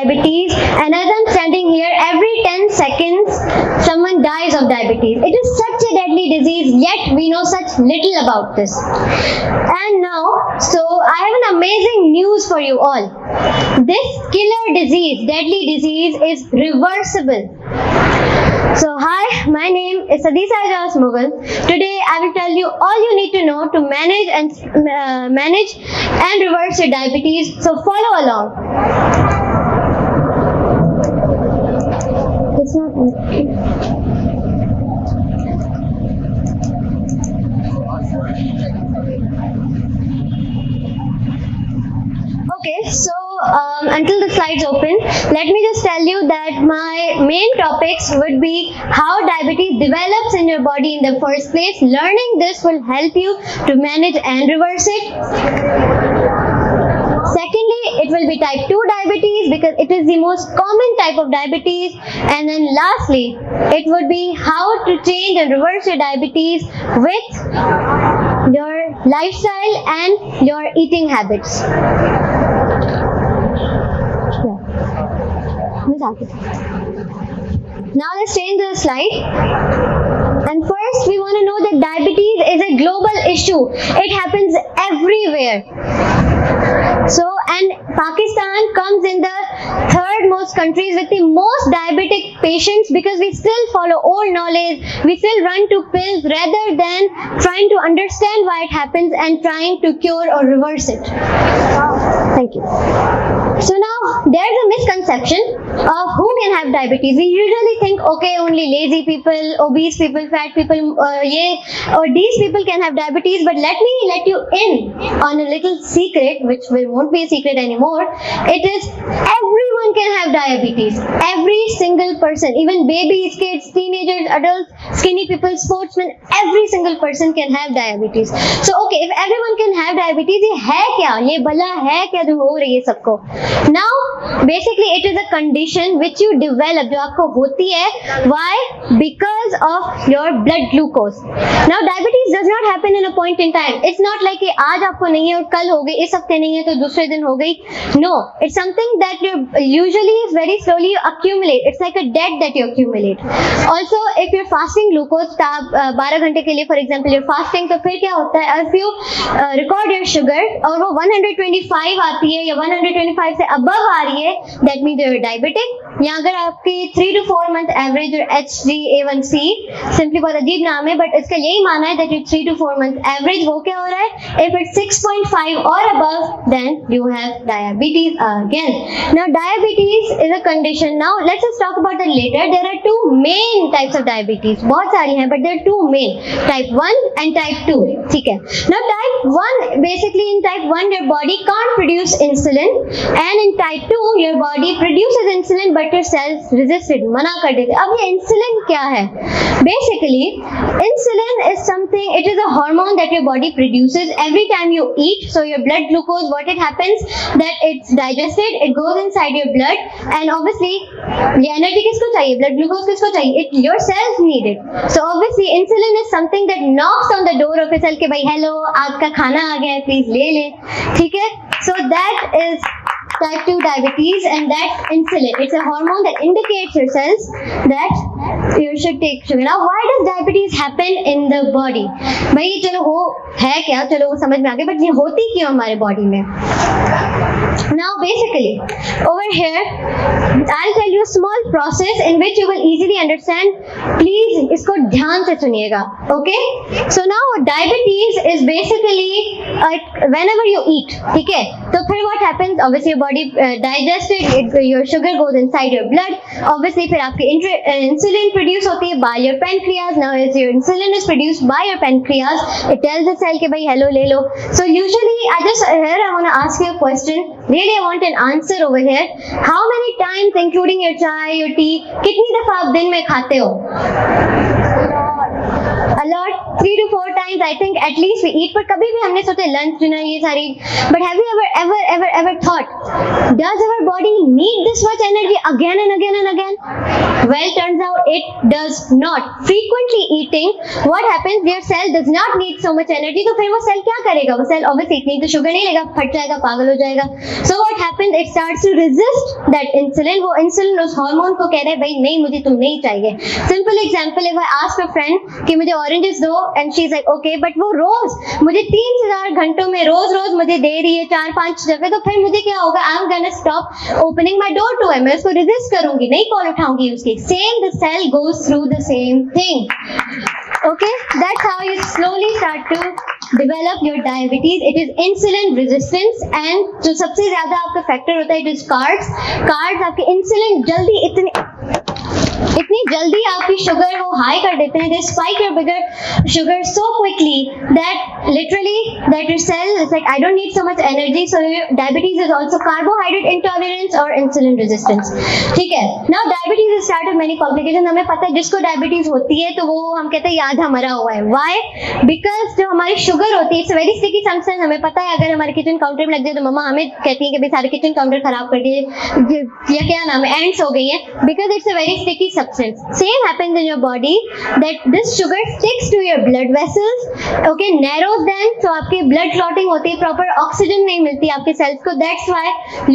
diabetes, and as I'm standing here, every 10 seconds someone dies of diabetes. It is such a deadly disease, yet we know such little about this. And now, so I have an amazing news for you all. This killer disease, deadly disease, is reversible. So hi, my name is Sadeesa Mughal. Today I will tell you all you need to know to manage and reverse your diabetes. So follow along. It's not. Okay, so until the slides open, let me just tell you that my main topics would be how diabetes develops in your body in the first place. Learning this will help you to manage and reverse it. Secondly, it will be type 2 diabetes because it is the most common type of diabetes. And then lastly, it would be how to change and reverse your diabetes with your lifestyle and your eating habits. Now let's change the slide. And first we want to know that diabetes is a global issue. It happens everywhere. So, and Pakistan comes in the third most countries with the most diabetic patients because we still follow old knowledge. We still run to pills rather than trying to understand why it happens and trying to cure or reverse it. Thank you. So now there's a misconception of who can have diabetes. We usually think, okay, only lazy people, obese people, fat people, or these people can have diabetes. But let me let you in on a little secret, which won't be a secret anymore. It is everyone can have diabetes. Every single person, even babies, kids, teenagers, adults, skinny people, sportsmen, every single person can have diabetes. So okay, if everyone can have diabetes, ये है क्या? ये बला है क्या जो हो रही है सबको? Now, basically, it is a condition which you develop, जो आपको होती है. Why? Because of your blood glucose. Now, diabetes does not happen in a point in time. It's not like कि आज आपको नहीं है और कल हो गई, इस हफ्ते नहीं है तो दूसरे दिन हो गई. No, it's something that you usually is very slowly you accumulate. It's like a debt that you accumulate. Also, if you're fasting glucose 12 घंटे के लिए, for example, you're fasting, तो फिर क्या होता है? If you record your sugar और वो 125 आती है या 125 से above आ रही है, that means you're diabetic. या अगर आपकी 3 to 4 month average और HbA1c, simply बहुत अजीब नाम है, but इसका यही माना है that you 3 to 4 month average वो क्या हो रहा है? If it's 6.5 or above, then you have diabetes again. Now diabetes is a condition. Now let's just talk about that later. There are two main types of diabetes. बहुत सारी हैं, but there are two main, type 1 and type 2. ठीक है. Now type 1, basically in type 1 your body can't produce insulin, and in type 2 your body produces insulin but your cells resist it, मना कर देते. अब ये insulin क्या है? Basically insulin is something, it is a hormone that your body produces every time you eat. So your blood glucose, what it happens that it's digested, it goes inside your blood, and obviously ये energy किसको चाहिए? Blood glucose किसको चाहिए? Your cells need it. So obviously insulin is something that knocks on the door of a cell के भाई hello आपका खाना आ गया है, please ले ले. ठीक है? So that is type 2 diabetes, and that's insulin. It's a hormone that indicates your cells that you should take sugar. Now why does diabetes happen in the body? भाई ये चलो हो है क्या, चलो वो समझ में आ गया, but ये होती क्यों हमारे बॉडी में? Now basically over here I'll tell you a small process in which you will easily understand. Please इसको ध्यान से सुनिएगा. Okay? So now diabetes is basically whenever you eat. ठीक है? तो फिर what happens? Obviously your body digests it, your sugar goes inside your blood. Obviously फिर आपकी insulin produce होती है by your pancreas. Now as your insulin is produced by your pancreas, it tells the cell कि भाई hello ले लो. So usually I want to ask you a question. Really I want an answer over here. How many times including your chai, your tea, कितनी दफा आप दिन में खाते हो? A lot. 3 to 4 times I think at least we eat, पर कभी भी हमने सोचा lunch dinner ये सारी, but have you ever thought, does our body need this much energy again and again and again? Well, turns out it does not. Frequently eating, what happens, your cell does not need so much energy, तो फिर वो cell क्या करेगा, वो cell obviously इतनी तो sugar नहीं लेगा, फट जाएगा, पागल हो जाएगा. So what happens, it starts to resist that insulin. वो insulin उस hormone को कह रहा है भाई नहीं, मुझे तुम नहीं चाहिए. Simple example, if I ask a friend कि मुझे oranges दो, and she's like okay, but वो रोज मुझे 3 से 4 घंटों में रोज मुझे दे रही है 4-5 दफे, तो फिर मुझे क्या होगा, I'm gonna stop opening my door to her. मैं उसको resist करूंगी, नहीं कॉल उठाऊंगी उसकी. Same, the cell goes through the same thing. Okay, that's how you slowly start to develop your diabetes. It is insulin resistance, and जो सबसे ज्यादा आपका factor होता है it is carbs. Carbs आपके insulin जल्दी इतनी जल्दी आपकी शुगर वो हाई कर देते हैं, they spike your bigger sugar so quickly that literally that your cell is like I don't need so much energy. So your diabetes is also carbohydrate intolerance or insulin resistance. ठीक है. Now diabetes is start with many complications. हमें पता है जिसको diabetes होती है तो वो हम कहते हैं याद मरा हुआ है. Why? Because जो हमारी शुगर होती है it's a very sticky substance. हमें पता है अगर हमारे किचन काउंटर में लग जाए तो मम्मा हमें कहती है कि भाई सारे किचन काउंटर खराब कर दिए या क्या नाम है एंड्स हो गई है, because it's a very sticky substance. Same happens in your body that this sugar sticks to your blood vessels, okay, narrows them, so आपके blood clotting होती है, proper oxygen नहीं मिलती आपके cells को. That's why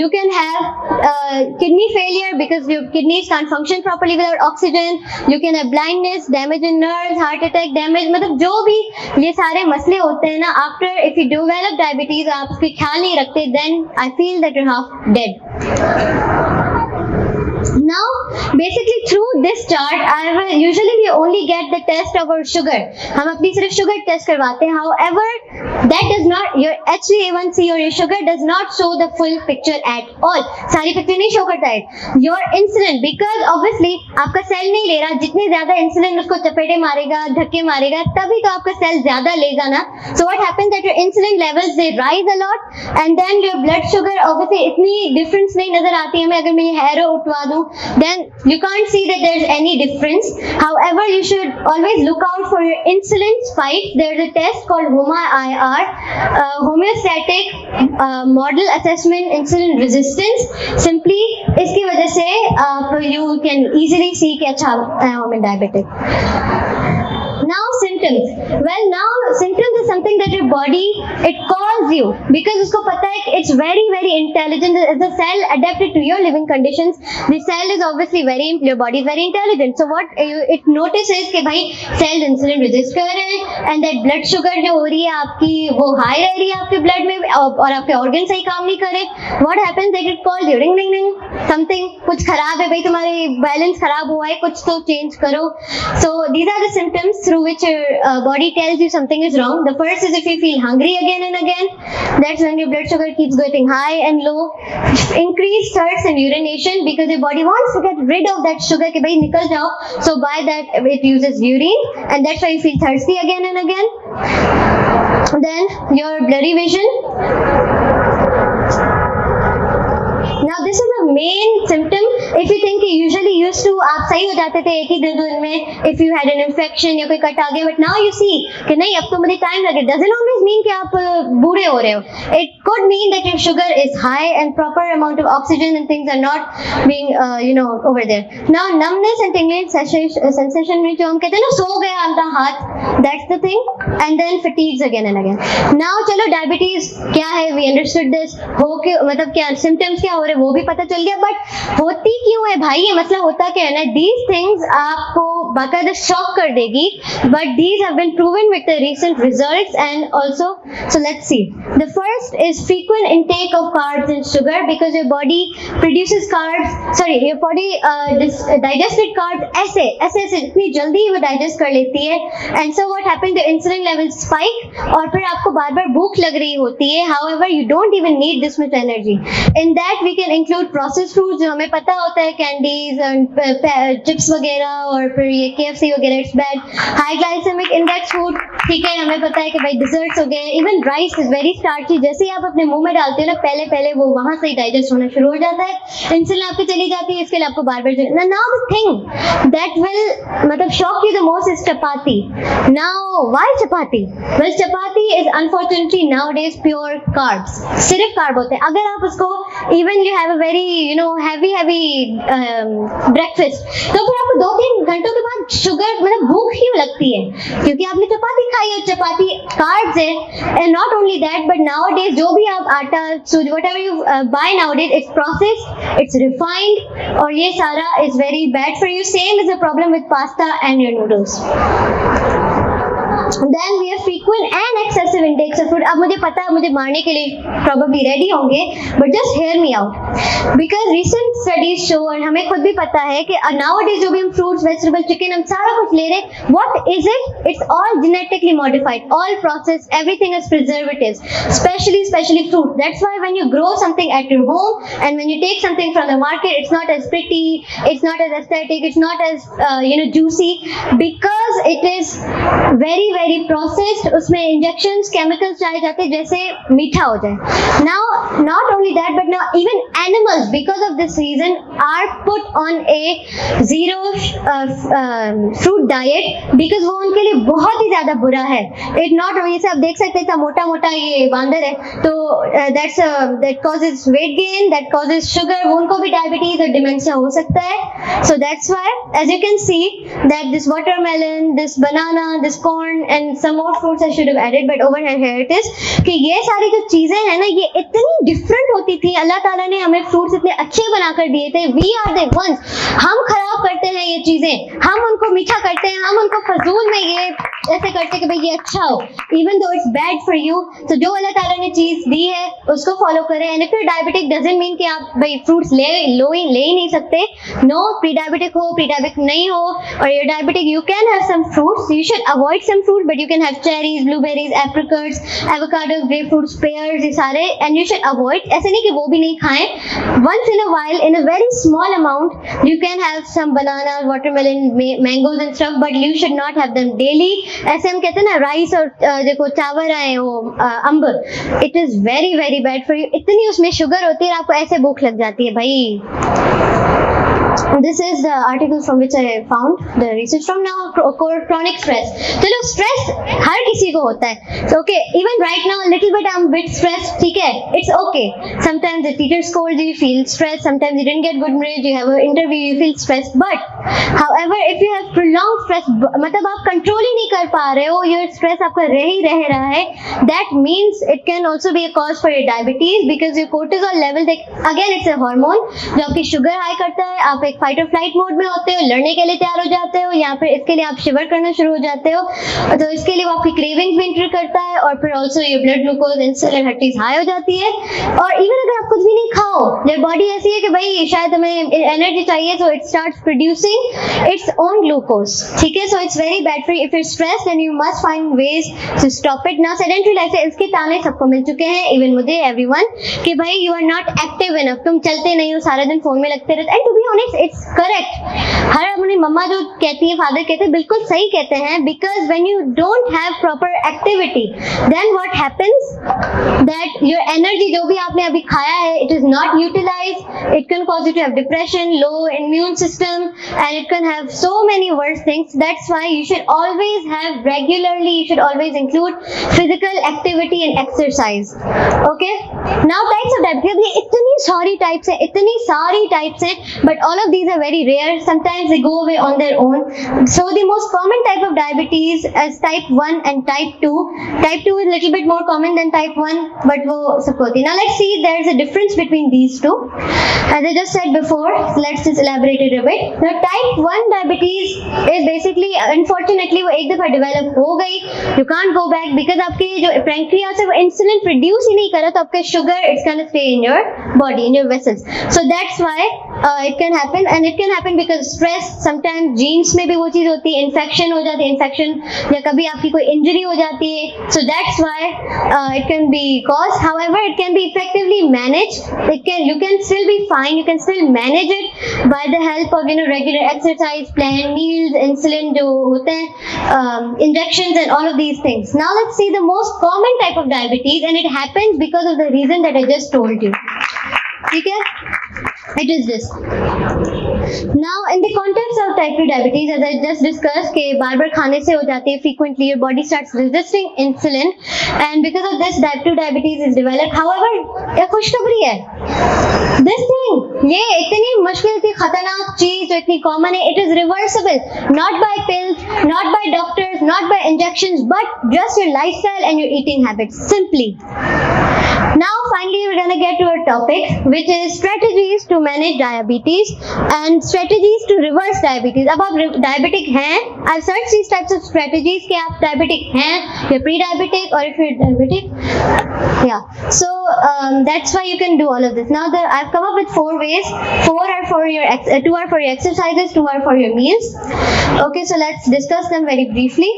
you can have kidney failure because your kidneys can't function properly without oxygen. You can have blindness, damage in nerves, heart attack, damage, मतलब जो भी ये सारे मसले होते हैं ना, after if you develop diabetes आप उसके ख्याल नहीं रखते, then I feel that you're half dead. Now, basically through this chart, usually we only get the test of our sugar. हम अपनी सिर्फ sugar test करवाते हैं. However, that does not, your HbA1c or your sugar does not show the full picture at all. सारी picture नहीं show करता है. Your insulin, because obviously आपका cell नहीं ले रहा, जितने ज्यादा insulin उसको चपेटे मारेगा, धक्के मारेगा, तभी तो आपका cell ज्यादा लेगा ना. So what happens that your insulin levels they rise a lot, and then your blood sugar obviously इतनी difference नहीं नजर आती है हमें. अगर मैं ये hair उठवा दूं, then you can't see that there's any difference. However, you should always look out for your insulin spikes. There's a test called HOMA-IR, homeostatic model assessment insulin resistance. Simply इसकी वजह से you can easily see कि अच्छा I'm diabetic. Now symptoms. Well, now symptoms is something that your body it calls you because उसको पता है कि it's very very intelligent. As a cell adapted to your living conditions, the cell is obviously your body is very intelligent. So what it notices कि भाई cells insulin resist कर रहे हैं and that blood sugar जो हो रही है आपकी वो high रह रही है आपके blood में और आपके organ सही काम नहीं करे. What happens that it calls you, ring ring ring, something कुछ खराब है भाई, तुम्हारी balance खराब हुआ है, कुछ तो change करो. So these are the symptoms through which your body tells you something is wrong. The first is if you feel hungry again and again, that's when your blood sugar keeps getting high and low. Increased thirst and urination because your body wants to get rid of that sugar कि भाई निकल जाओ. So by that it uses urine and that's why you feel thirsty again and again. Then your blurry vision. Now this is a main symptom. If you think usually used to आप सही हो जाते थे एक ही दिन में if you had an infection या कोई कट आ गया, but now you see कि नहीं अब तो मुझे time लगे. Doesn't always mean कि आप बूढ़े हो रहे हो. It could mean that your sugar is high and proper amount of oxygen and things are not being over there. Now numbness and tingling sensation में जो हम कहते हैं ना सो गया आपका हाथ, that's the thing. And then fatigues again and again. Now चलो diabetes क्या है, we understood this. हो के मतलब क्या symptoms क्या हो रहे वो भी पता चल गया, बट होती क्यों है भाई, ये मसला होता क्या है ना. These things आपको बाकायदा शॉक कर देगी, but these have been proven with the recent results and also so let's see. The first is frequent intake of carbs and sugar because your body produces carbs, your body digested carbs ऐसे इतनी जल्दी वो digest कर लेती है and so what happens, the insulin levels spike और फिर आपको बार बार भूख लग रही होती है. However, you don't even need this much energy. In that we can include processed foods जो हमें पता होता है, candies and chips वगैरह और फिर ये KFC वगैरह it's bad. High glycemic index food, ठीक है, हमें पता है कि भाई डिजर्ट्स हो गए, even rice is very starchy, जैसे ही आप अपने मुंह में डालते हो ना पहले पहले वो वहां से ही डाइजेस्ट होना शुरू हो जाता है, इंसुलिन आपकी चली जाती है, इसके लिए आपको बार बार now the thing that will मतलब shock you the most is chapati. Now why chapati? Well chapati is unfortunately nowadays pure carbs, सिर्फ कार्ब होते हैं. अगर आप उसको even you have a very heavy breakfast, तो फिर आपको 2-3 घंटों के बाद शुगर मतलब भूख क्यों लगती है? क्योंकि आपने चपाती खाई है, चपाती कार्ब्स है. And not only that but nowadays जो भी आप आटा सूजी whatever you buy nowadays it's processed, it's refined, और ये सारा is very bad for you. Same is the problem with pasta and your noodles. Then we have frequent and excessive intakes of food. अब मुझे पता है मुझे मारने के लिए probably ready होंगे, but just hear me out. Because recent studies show, और हमें खुद भी पता है कि nowadays जो भी हम fruits, vegetables, chicken हम सारा कुछ ले रहे हैं, what is it? It's all genetically modified, all processed, everything is preservatives, especially fruit. That's why when you grow something at your home and when you take something from the market, it's not as pretty, it's not as aesthetic, it's not as juicy, because it is very processed. उसमें injections, chemicals डाले जाते हैं जैसे मीठा हो जाए. Now not only that but now even animals because of this reason are put on a zero fruit diet because वो उनके लिए बहुत ही ज्यादा बुरा है. It not only से आप देख सकते हैं मोटा मोटा ये बांदर है, तो that causes weight gain, that causes sugar, उनको भी diabetes और dementia हो सकता है. So that's why as you can see that this watermelon, this banana, this corn and some more fruits I should have added but over here it is कि ये सारी जो चीजें हैं ना ये इतनी डिफरेंट होती थी. अल्लाह ताला ने हमें फ्रूट्स इतने अच्छे बनाकर दिए थे. वी आर द वंस, हम खराब करते हैं ये चीजें, हम उनको मीठा करते हैं, हम उनको फजूल में ये ऐसे करते हैं कि भाई ये अच्छा हो, even though it's bad for you. तो जो अल्लाह ताला ने चीज दी है उसको फॉलो करें. And if you diabetic doesn't mean कि आप भाई फ्रूट्स ले ही नहीं सकते. नो, प्री डायबिटिक हो, प्री डायबिटिक नहीं हो और you're diabetic, you can have some fruits. You should avoid some fruit, but you can have cherries, blueberries, apricots, avocados, grapefruits, pears, ये सारे, and you should avoid. ऐसे नहीं कि वो भी नहीं खाएं. Once in a while, in a very small amount, you can have some bananas, watermelon, mangoes and stuff, but you should not have them daily. ऐसे हम कहते हैं ना राइस और देखो चावल आए वो अम्ब, it is very bad for you. इतनी उसमें शुगर होती है आपको ऐसे भूख लग जाती है भाई. This is the article from which I found the research from. Now chronic stress. चलो stress हर किसी को होता है. So okay, even right now a little bit I'm a bit stressed. ठीक है, it's okay. Sometimes the teacher scolds you, you feel stressed. Sometimes you didn't get good grades, you have an interview, you feel stressed. But however, if you have prolonged stress, मतलब आप control ही नहीं कर पा रहे हो, your stress आपका रह रहा है, that means it can also be a cause for your diabetes because your cortisol level, again it's a hormone जो आपकी sugar high करता है. आप एक फाइट और फ्लाइट मोड में होते हो, लड़ने के लिए तैयार हो जाते हो, या फिर इसके लिए आप शिवर करना शुरू हो जाते हो, तो इसके लिए वो आपकी क्रेविंग्स भी इंटर करता है. और फिर ऑल्सो ये ब्लड ग्लूकोज, इंसुलिन, हर चीज हाई हो जाती है. और इवन अगर आप कुछ भी नहीं खाओ, जब बॉडी ऐसी है कि भाई शायद हमें एनर्जी चाहिए, so it starts producing its own glucose. ठीक है, so it's very bad for you. If you're stressed then you must find ways to stop it. Now sedentary life से इसके ताने सबको मिल चुके हैं, इवन मुझे, everyone, कि भाई you are not active enough, तुम चलते नहीं हो, सारा दिन फोन में लगते रहते. And to be honest it's correct. हर अपनी मम्मा जो कहती है, फादर कहते हैं, बिल्कुल सही कहते हैं. Because when you don't have proper activity then what happens that your energy जो भी आपने अभी खाया है it is not utilized. It can cause you to have depression, low immune system and it can have so many worse things. That's why you should always have regularly, you should always include physical activity and exercise. Okay, now types of diabetes. इतनी सारी types हैं but all of these are very rare. Sometimes they go away on their own. So the most common type of diabetes is type 1 and type 2. Type 2 is a little bit more common than type 1, but वो सबको होती है. Now let's see there is a difference between these two. As I just said before, let's just elaborate it a bit. Now type 1 diabetes is basically, unfortunately, वो एक दफा develop हो गई, you can't go back because आपके जो pancreas है वो insulin produce ही नहीं कर रहा, तो आपका sugar it's gonna stay in your body, in your vessels. So that's why it can happen happen, and it can happen because stress, sometimes genes में भी वो चीज होती है, infection हो जाती है, infection या कभी आपकी कोई injury हो जाती है, so that's why it can be caused. However, it can be effectively managed. You can still be fine, you can still manage it by the help of regular exercise, planned meals, insulin जो होते हैं, injections and all of these things. Now let's see the most common type of diabetes, and it happens because of the reason that I just told you. Okay? It is this. Now, in the context of type 2 diabetes, as I just discussed, कि बार-बार खाने से हो जाती है, frequently your body starts resisting insulin, and because of this, type 2 diabetes is developed. However, ये खुशखबरी है. This thing, ये इतनी मुश्किल इतनी खतरनाक चीज जो इतनी common है, it is reversible, not by pills, not by doctors, not by injections, but just your lifestyle and your eating habits, simply. Now, finally, we're gonna get to our topic, which is strategies to manage diabetes and strategies to reverse diabetes. अब आप diabetic हैं, I've searched these types of strategies कि आप diabetic हैं, you're pre-diabetic, or if you're diabetic, yeah. So that's why you can do all of this. Now, I've come up with 4 ways. 2 are for your exercises, 2 are for your meals. Okay, so let's discuss them very briefly.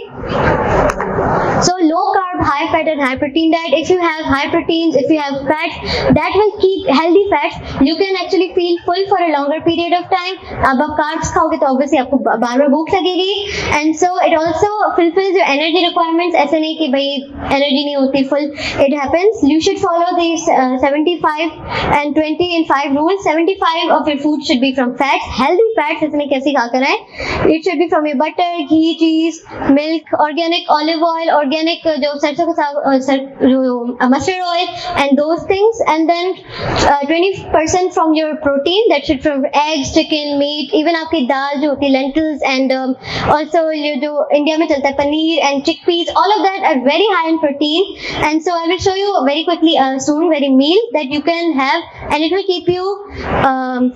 So low carb, high fat and high protein diet. If you have high proteins, if you have fats, that will keep healthy fats. You can actually feel full for a longer period of time. अब आप carbs खाओगे तो obviously आपको बार-बार भूख लगेगी, and so it also fulfills your energy requirements. ऐसे नहीं कि भाई energy नहीं होती full. It happens. You should follow these 75 and 20 and 5 rules. 75 of your food should be from fats, healthy fats. इसमें कैसे खा कर आए? It should be from your butter, ghee, cheese, milk, organic olive oil, organic जो सरसों का mustard oil, and those things. And then 20% from your protein, that should from eggs, chicken, meat, even आपकी दाल जो होती है, lentils, and also ये जो India में चलता है paneer and chickpeas, all of that are very high in protein. And so I will show you very quickly soon very meal that you can have, and it will keep you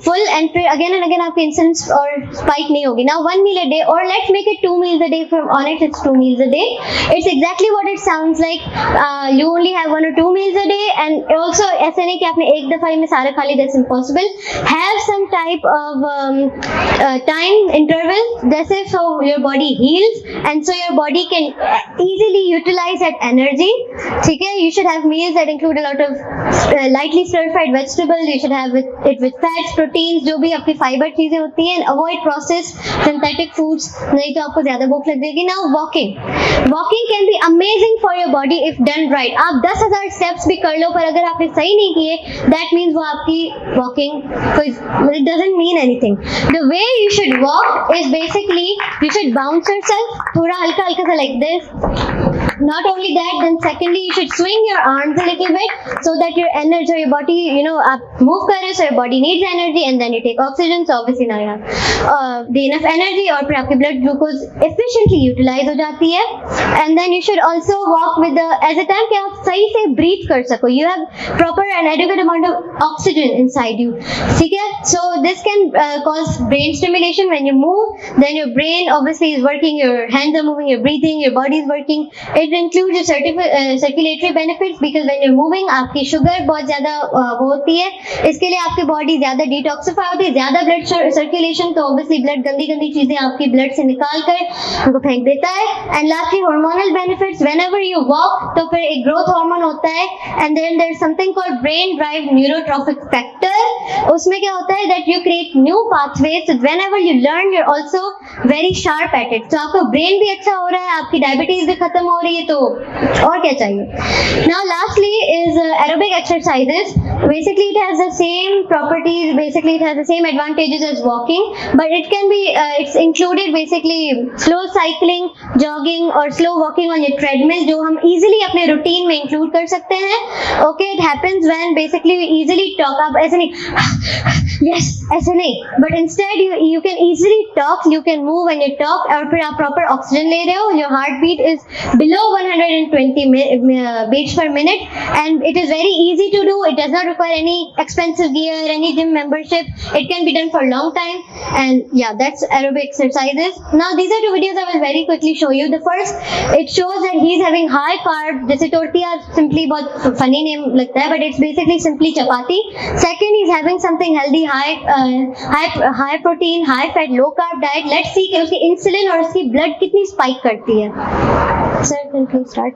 full, and फिर again and again आपकी insulin or spike नहीं होगी. Now 1 meal a day, or let's make it 2 meals a day. From on it's 2 meals a day. It's exactly what it sounds like. You only have 1 or 2 meals a day, and also ऐसे नहीं कि आपने एक दफा में सारा खा ली, that's impossible. Have some type of time interval, जैसे so your body heals, and so your body can easily utilize that energy. ठीक है? You should have meals that include a lot of lightly stir-fried vegetables. You should have it with fats, proteins, जो भी आपकी fiber चीजें होती हैं, and avoid processed synthetic foods. नहीं तो आपको ज़्यादा भूख लग जाएगी. Now walking can be amazing for your body if done right. आप 10,000 steps भी कर लो, पर अगर आपने सही नहीं किए, that means वो आपकी walking it doesn't mean anything. The way you should walk is basically you should bounce yourself थोड़ा हल्का हल्का सा like this. Not only that, then secondly you should swing your arms a little bit so that your energy or your body, आप move कर रहे हो, so your body needs energy, and then you take oxygen, so obviously now you have the enough energy, और फिर आपकी blood glucose efficiently utilize हो जाती है. And then you should also walk with the as a time कि आप सही से breathe कर सको. You have proper and adequate amount of oxygen inside you. ठीक है? So this can cause brain stimulation. When you move, then your brain obviously is working, your hands are moving, you're breathing, your body is working. It includes your circulatory benefits, because when you're moving, आपकी sugar बहुत ज़्यादा वो होती है, इसके लिए आपकी body ज़्यादा detoxify होती है, ज़्यादा blood circulation, तो obviously blood गंदी चीजें आपकी blood से निकाल कर उनको फेंक देता है. And lastly, hormonal benefits. Whenever you walk, तो फिर एक growth hormone होता है, and then there's something called brain derived neurotrophic factor. उसमें क्या होता है that you create new pathways, so whenever you learn, you're also very sharp at it. So आपका brain भी अच्छा हो रहा है, आपकी diabetes भी खत्म हो रही है, तो और क्या चाहिए. Now lastly is aerobic exercises. Basically it has the same properties, basically it has the same advantages as walking, but it can be it's included basically slow cycling, jogging or slow walking on your treadmill, जो हम easily अपने routine में include कर सकते हैं. Okay, it happens when basically we easily talk. आप ऐसे नहीं yes ऐसे नहीं, but instead you can easily talk, you can move when you talk, और फिर आप proper oxygen ले रहे हो, your heartbeat is below 120 beats per minute, and it is very easy to do. It does not require any expensive gear, any gym membership. It can be done for a long time, and yeah, that's aerobic exercises. Now these are 2 videos I will very quickly show you. The first, it shows that he is having high carb, जैसे tortilla simply बहुत funny name लगता है, but it's basically simply chapati. Second, he's having having something healthy, high protein, high fat, low carb diet, let's see कि उसकी insulin और उसकी blood कितनी spike करती है. Sir, can please start?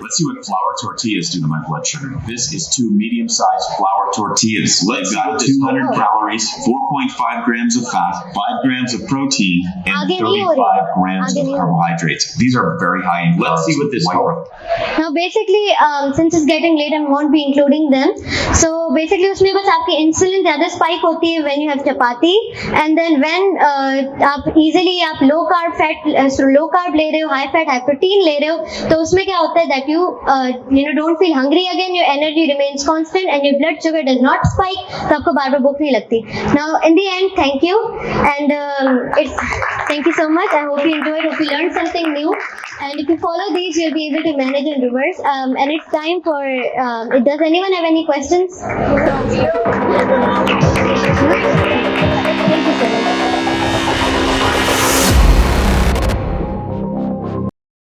Let's see what flour tortillas do to my blood sugar. This is 2 medium-sized flour tortillas. Let's got 200 calories, 4.5 grams of fat, 5 grams of protein, and 35 grams of carbohydrates. These are very high in calories. Let's see what this is. Now basically, since it's getting late, I won't be including them. So basically, उसमें बस आपकी insulin ज़्यादा spike होती है when you have chapati, and then when आप easily आप low carb ले रहे हो, high fat, high protein ले रहे हो, तो उसमें क्या होता है that you don't feel hungry again, your energy remains constant and your blood sugar does not spike, तो आपको बार बार भूख नहीं लगती. Now in the end, thank you, and thank you so much. I hope you enjoyed, hope you learned something new, and if you follow these you'll be able to manage in reverse. And it's time for does anyone have any questions?